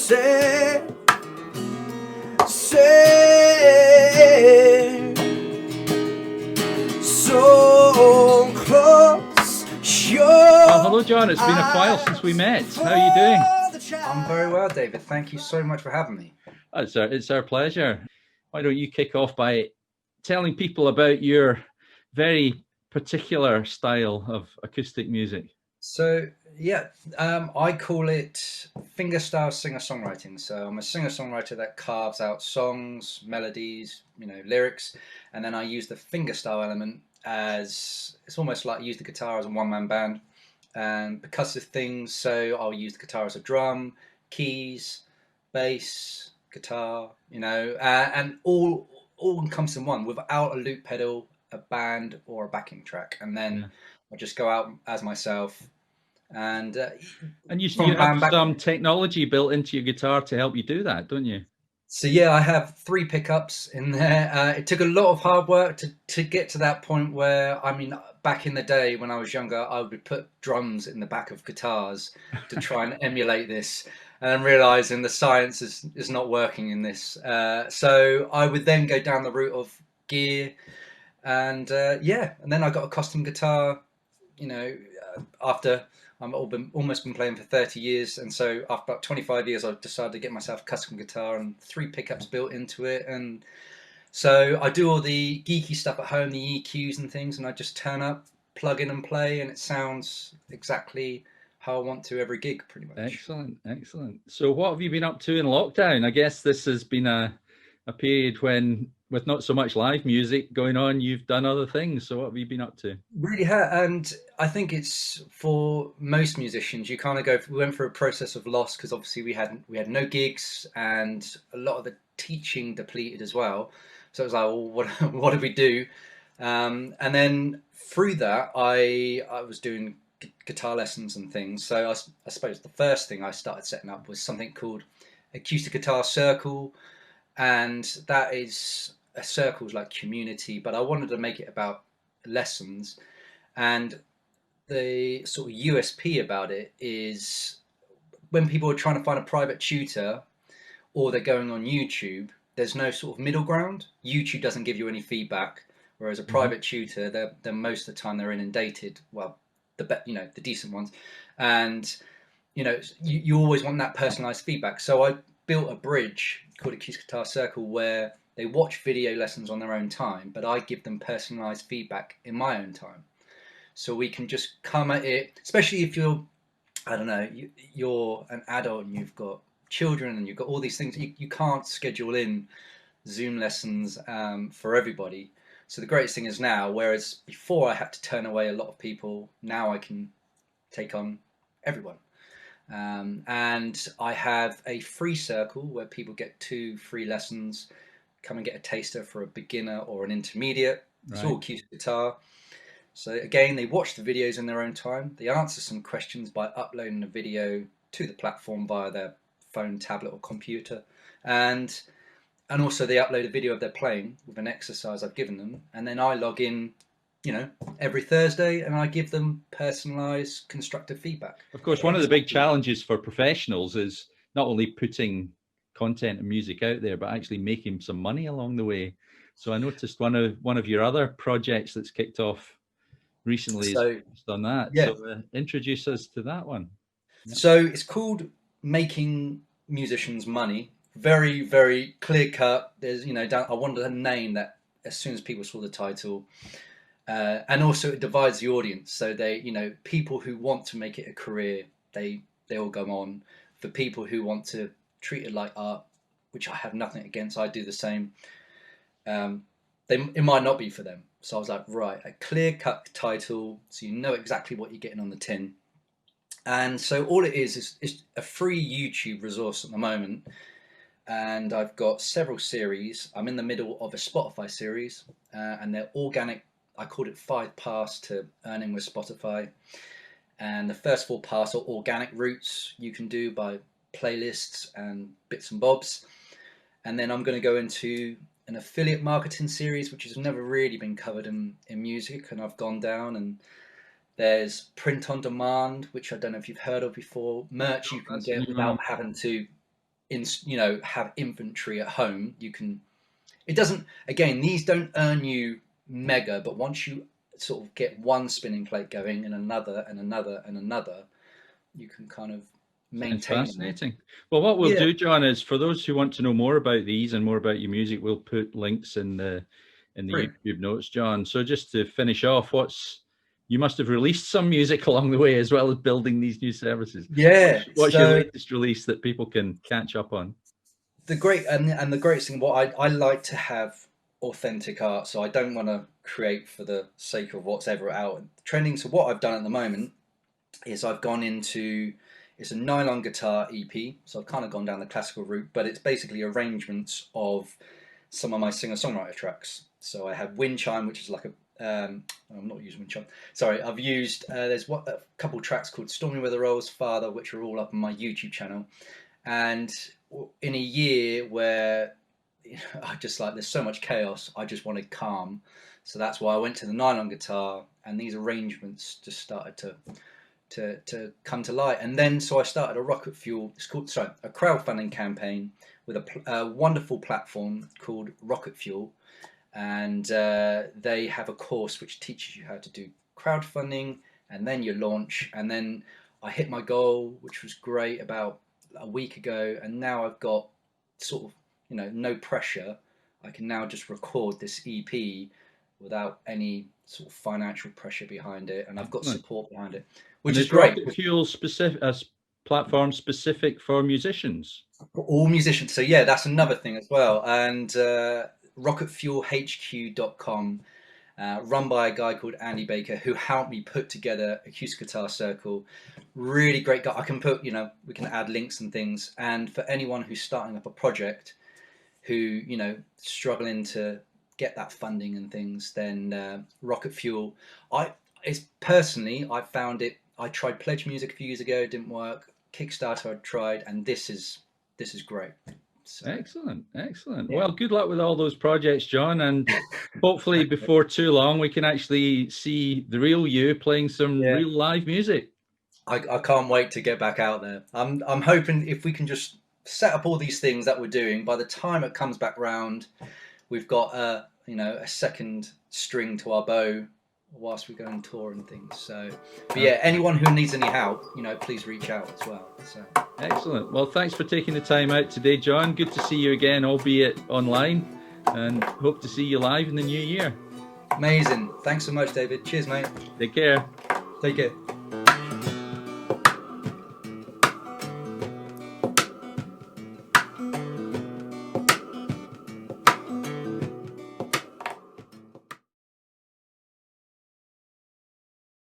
say, so close your Well, hello, John. It's been a while since we met. How are you doing? I'm very well, David. Thank you so much for having me. It's our pleasure. Why don't you kick off by telling people about your very particular style of acoustic music? So, yeah, I call it fingerstyle singer-songwriting. So I'm a singer-songwriter that carves out songs, melodies, lyrics, and then I use the fingerstyle element as it's almost like I use the guitar as a one-man band and percussive things. So I'll use the guitar as a drum, keys, bass, guitar, and all comes in one without a loop pedal, a band, or a backing track, and then Yeah. I just go out as myself. And And you from have band back. some technology built into your guitar to help you do that, don't you? So yeah, I have 3 pickups in there. It took a lot of hard work to get to that point where, I mean, back in the day when I was younger, I would put drums in the back of guitars to try and emulate this, and I'm realizing the science is not working in this. So I would then go down the route of gear, and and then I got a custom guitar. After almost been playing for 30 years, and so after about 25 years, I decided to get myself a custom guitar and 3 pickups built into it, and so I do all the geeky stuff at home, the EQs and things, and I just turn up, plug in and play, and it sounds exactly how I want to every gig, pretty much. Excellent, excellent. So, what have you been up to in lockdown? I guess this has been a period when, with not so much live music going on, you've done other things. So, what have you been up to? Really hurt, and I think it's for most musicians. You kind of we went through a process of loss because obviously we had no gigs and a lot of the teaching depleted as well. So it was like, well, what what did we do? And then through that, I was doing guitar lessons and things. So I suppose the first thing I started setting up was something called Acoustic Guitar Circle, and that is a circle's like community, but I wanted to make it about lessons. And the sort of USP about it is when people are trying to find a private tutor or they're going on YouTube, there's no sort of middle ground. YouTube doesn't give you any feedback, whereas a Mhm. private tutor, they're most of the time they're inundated. Well, the decent ones, and you always want that personalized feedback. So I built a bridge called Acoustic Guitar Circle where they watch video lessons on their own time, but I give them personalized feedback in my own time. So we can just come at it, especially if you're, I don't know, you're an adult and you've got children and you've got all these things. You can't schedule in Zoom lessons for everybody. So the greatest thing is now, whereas before I had to turn away a lot of people, now I can take on everyone. And I have a free circle where people get 2 free lessons, come and get a taster for a beginner or an intermediate. It's Right. all acoustic guitar. So again, they watch the videos in their own time. They answer some questions by uploading the video to the platform via their phone, tablet, or computer, and also they upload a video of their playing with an exercise I've given them, and then I log in, every Thursday, and I give them personalised, constructive feedback Of course, one of the big exactly. challenges for professionals is not only putting content and music out there, but actually making some money along the way. So I noticed one of your other projects that's kicked off recently is So focused on that. yeah, So introduce us to that one. Yeah. so it's called Making Musicians Money. Very, very clear cut. There's, I wanted a name that as soon as people saw the title, and also it divides the audience. So they, people who want to make it a career, they all go on. For people who want to treat it like art, which I have nothing against, I do the same. Um, it might not be for them. So I was like, right, a clear cut title, so you know exactly what you're getting on the tin. And so all it is a free YouTube resource at the moment, and I've got several series. I'm in the middle of a Spotify series, and they're organic. I called it 5 paths to earning with Spotify, and the first 4 paths are organic routes you can do by playlists and bits and bobs, and then I'm going to go into an affiliate marketing series, which has never really been covered in music, and I've gone down. And there's print on demand, which I don't know if you've heard of before, merch you can That's a get new one. without having to have inventory at home. You can. It doesn't. Again, these don't earn you mega, but once you sort of get one spinning plate going and another and another and another, you can kind of Sounds maintain them. fascinating. Well, what we'll Yeah. do, John, is for those who want to know more about these and more about your music, we'll put links in the Brilliant. YouTube notes, John. So just to finish off, you must have released some music along the way as well as building these new services. Yeah. What's your So latest release that people can catch up on? the greatest thing, what I like to have authentic art, so I don't want to create for the sake of what's ever out trending. So what I've done at the moment is I've gone into, it's a nylon guitar EP, so I've kind of gone down the classical route, but it's basically arrangements of some of my singer-songwriter tracks. So I have Wind Chime, which is like a I'm not using Wind Chime. Sorry, I've used there's a couple tracks called Stormy Weather Rolls, Father, which are all up on my YouTube channel. And in a year where I just like there's so much chaos, I just wanted calm. So that's why I went to the nylon guitar, and these arrangements just started to come to light. And then so I started a rocket fuel. It's called a crowdfunding campaign with a wonderful platform called Rocket Fuel, and they have a course which teaches you how to do crowdfunding, and then you launch. And then I hit my goal, which was great, about a week ago, and now I've got sort of no pressure. I can now just record this EP without any sort of financial pressure behind it, and I've got support behind it, which is great. Rocket Fuel specific platform specific for musicians. For all musicians. So yeah, that's another thing as well. And rocketfuelhq.com, run by a guy called Andy Baker, who helped me put together Acoustic Guitar Circle. Really great guy. I can put, we can add links and things. And for anyone who's starting up a project, who struggling to get that funding and things, then Rocket Fuel. I found it. I tried Pledge Music a few years ago, it didn't work. Kickstarter I tried, and this is great. So, excellent. Yeah. Well, good luck with all those projects, John, and hopefully before too long we can actually see the real you playing some real live music. I can't wait to get back out there. I'm hoping if we can just set up all these things that we're doing, by the time it comes back round, we've got a second string to our bow whilst we go on tour and things. So, but yeah, anyone who needs any help, please reach out as well. So excellent. Well, thanks for taking the time out today, John. Good to see you again, albeit online, and hope to see you live in the new year. Amazing. Thanks so much, David. Cheers, mate. Take care. Take care.